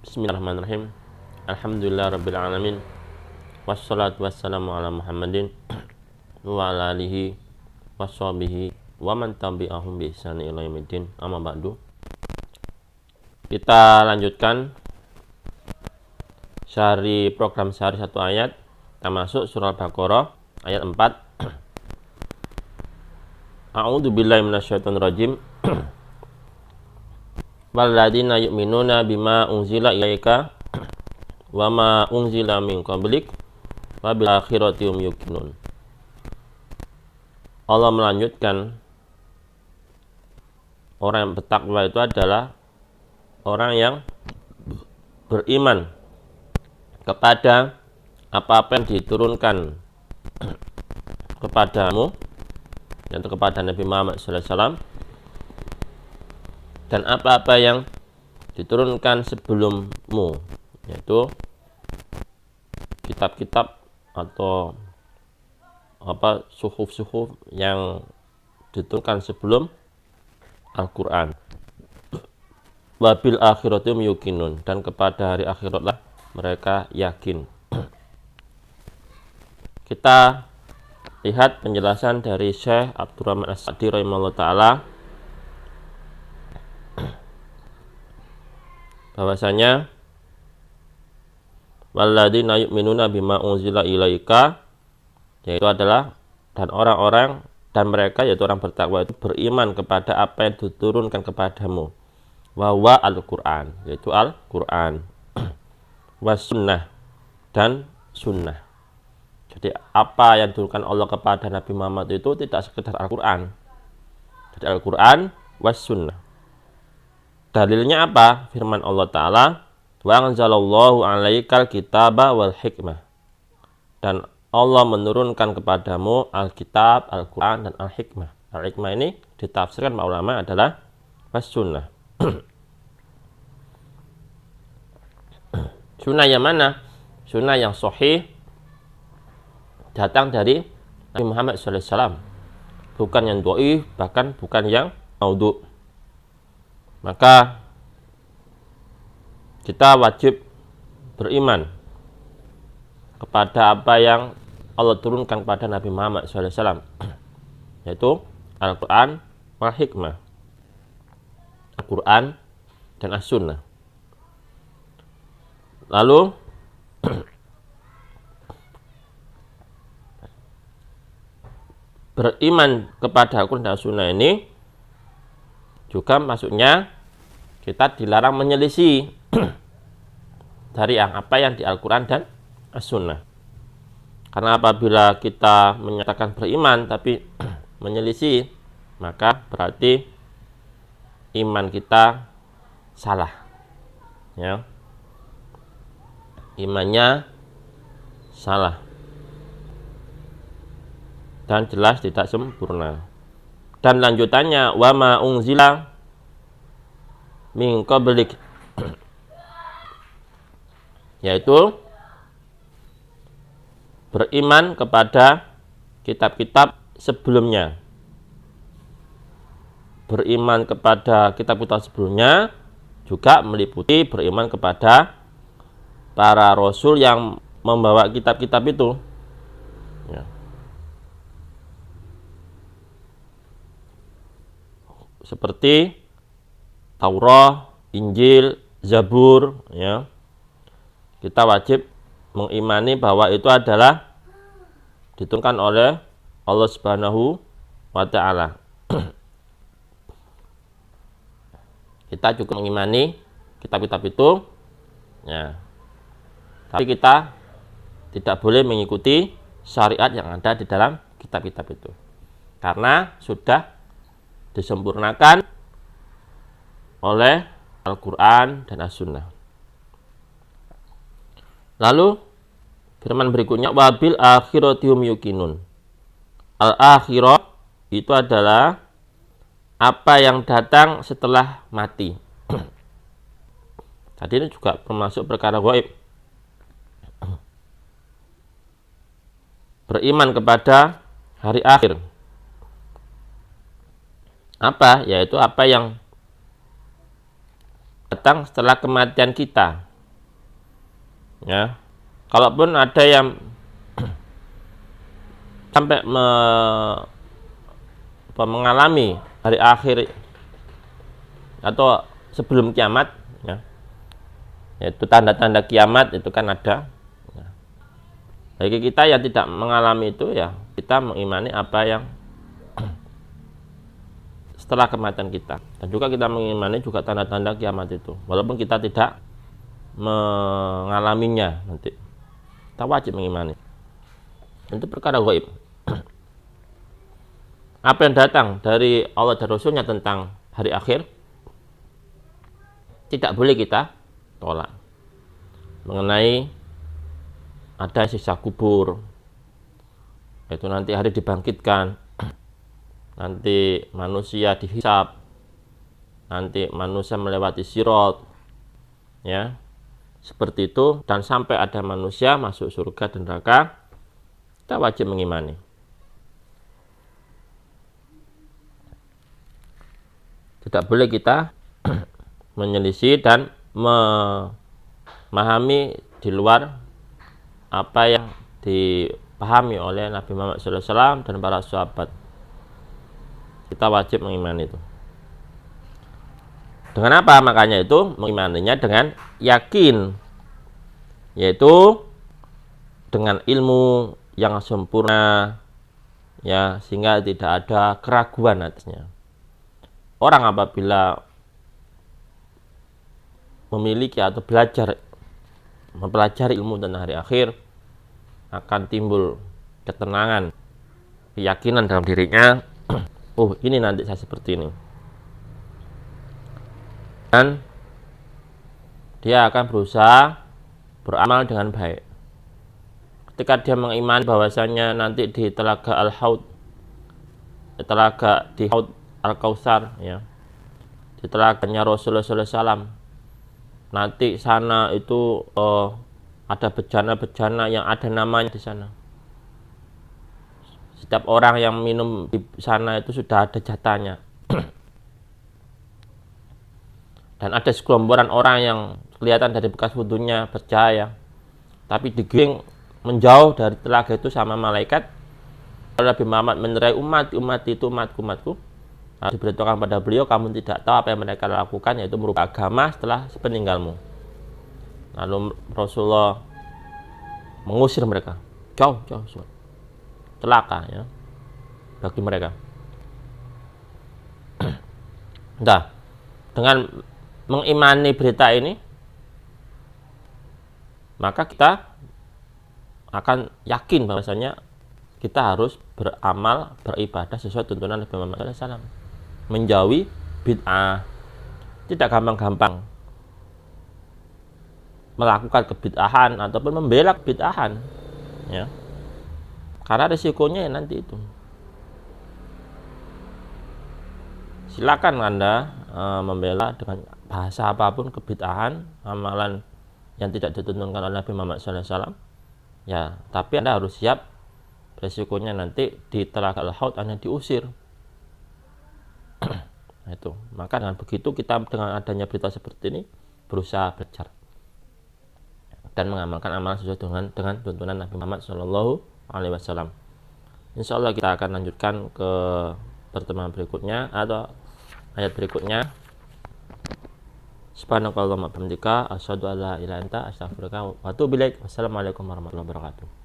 Bismillahirrahmanirrahim. Alhamdulillahirabbil alamin. Wassalatu wassalamu ala Muhammadin wa ala alihi washabihi wa man tabi'ahum bi ihsani ila yaumiddin. Amma ba'du. Kita lanjutkan program sehari satu ayat. Kita masuk surah Al-Baqarah ayat 4. A'udzu billahi minasyaitonir rajim. Walladzina yu'minuna bima unzila ilaika wa ma unzila min qablik wa bil akhirati hum yuqinun. Allah melanjutkan, orang yang bertakwa itu adalah orang yang beriman kepada apa-apa yang diturunkan kepadamu, yaitu kepada Nabi Muhammad SAW, dan apa-apa yang diturunkan sebelummu, yaitu kitab-kitab atau suhuf-suhuf yang diturunkan sebelum Al-Quran. Wabil akhiratum yuqinun, dan kepada hari akhiratlah mereka yakin. Kita lihat penjelasan dari Syekh Abdurrahman As-Sa'di rahimahullah ta'ala, bahwasanya walladzina yu'minuna bima unzila ilaika, yaitu adalah dan orang-orang dan mereka, yaitu orang bertakwa itu beriman kepada apa yang diturunkan kepadamu, wa Al-Quran, yaitu Al-Quran, was sunnah, dan sunnah. Jadi apa yang diturunkan Allah kepada Nabi Muhammad itu tidak sekedar Al-Quran. Jadi Al-Quran was sunnah. Dalilnya apa? Firman Allah Ta'ala, wa anzalallahu alaikal kitaba wal hikmah, dan Allah menurunkan kepadamu Alkitab, Al-Quran, dan Al-Hikmah. Al-Hikmah ini ditafsirkan para ulama adalah was-sunnah. Sunnah yang mana? Sunnah yang sahih, datang dari Nabi Muhammad SAW, bukan yang dhaif, bahkan bukan yang maudhu'. Maka kita wajib beriman kepada apa yang Allah turunkan kepada Nabi Muhammad SAW, yaitu Al-Quran wal Hikmah, Al-Quran dan As-Sunnah. Lalu beriman kepada Al-Quran dan As-Sunnah ini juga maksudnya kita dilarang menyelisih dari apa yang di Al-Quran dan As-Sunnah. Karena apabila kita menyatakan beriman tapi menyelisih, maka berarti iman kita salah, ya, imannya salah dan jelas tidak sempurna. Dan lanjutannya, wa ma unzila min qablik, yaitu beriman kepada kitab-kitab sebelumnya. Beriman kepada kitab-kitab sebelumnya juga meliputi beriman kepada para rasul yang membawa kitab-kitab itu, ya. Seperti Taurat, Injil, Zabur, ya. Kita wajib mengimani bahwa itu adalah diturunkan oleh Allah Subhanahu wa ta'ala. Kita juga mengimani kitab-kitab itu, ya. Tapi kita tidak boleh mengikuti syariat yang ada di dalam kitab-kitab itu, karena sudah disempurnakan oleh Al-Quran dan As-Sunnah. Lalu firman berikutnya, wabil akhirati hum yuqinun. Al-akhirah itu adalah apa yang datang setelah mati. Tadi ini juga termasuk perkara gaib. Beriman kepada hari akhir. Apa? Yaitu apa yang datang setelah kematian kita. Ya, kalaupun ada yang sampai mengalami hari akhir atau sebelum kiamat, ya, yaitu tanda-tanda kiamat itu kan ada. Ya. Bagi kita yang tidak mengalami itu, ya kita mengimani apa yang setelah kematian kita, dan juga kita mengimani juga tanda-tanda kiamat itu, walaupun kita tidak mengalaminya nanti, kita wajib mengimani. Itu perkara gaib. Apa yang datang dari Allah dan Rasulnya tentang hari akhir tidak boleh kita tolak. Mengenai ada siksa kubur, itu nanti hari dibangkitkan, nanti manusia dihisab, nanti manusia melewati sirat, ya seperti itu, dan sampai ada manusia masuk surga dan neraka, kita wajib mengimani. Tidak boleh kita menyelisih dan memahami di luar apa yang dipahami oleh Nabi Muhammad SAW dan para sahabat. Kita wajib mengimani itu. Dengan apa? Makanya itu mengimaninya dengan yakin, yaitu dengan ilmu yang sempurna, ya, sehingga tidak ada keraguan atasnya. Orang apabila memiliki atau mempelajari ilmu tentang hari akhir, akan timbul ketenangan, keyakinan dalam dirinya. Oh, ini nanti saya seperti ini. Dan dia akan berusaha beramal dengan baik. Ketika dia mengimani bahwasanya nanti di telaga Al-Haud, telaga di Haud Al-Kautsar, ya, di telaganya Rasulullah SAW, nanti sana itu ada bejana-bejana yang ada namanya di sana. Setiap orang yang minum di sana itu sudah ada jatahnya. Dan ada sekelompokan orang yang kelihatan dari bekas wudhunya bercahaya, tapi digiring menjauh dari telaga itu sama malaikat. Kalau Nabi Muhammad menerai umat itu umatku, diberitahukan pada beliau, kamu tidak tahu apa yang mereka lakukan, yaitu merubah agama setelah sepeninggalmu. Lalu Rasulullah mengusir mereka, jauh celaka, ya, bagi mereka. Nah, dengan mengimani berita ini, maka kita akan yakin bahwasanya kita harus beramal, beribadah sesuai tuntunan Nabi Muhammad SAW, menjauhi bid'ah. Tidak gampang-gampang melakukan kebid'ahan ataupun membela kebid'ahan, ya, karena risikonya nanti itu. Silakan Anda membela dengan bahasa apapun kebid'ahan, amalan yang tidak dituntunkan oleh Nabi Muhammad SAW, ya, tapi Anda harus siap risikonya nanti di telaga Al-Haud Anda diusir. Itu. Maka dengan begitu kita dengan adanya berita seperti ini berusaha belajar dan mengamalkan amalan sesuai dengan tuntunan Nabi Muhammad SAW. Insya Allah kita akan lanjutkan ke pertemuan berikutnya atau ayat berikutnya. Subhanakallahumma wa bihamdika asyhadu an la ilaha illa anta astaghfiruka wa atubu ilaik. Wassalamualaikum warahmatullahi wabarakatuh.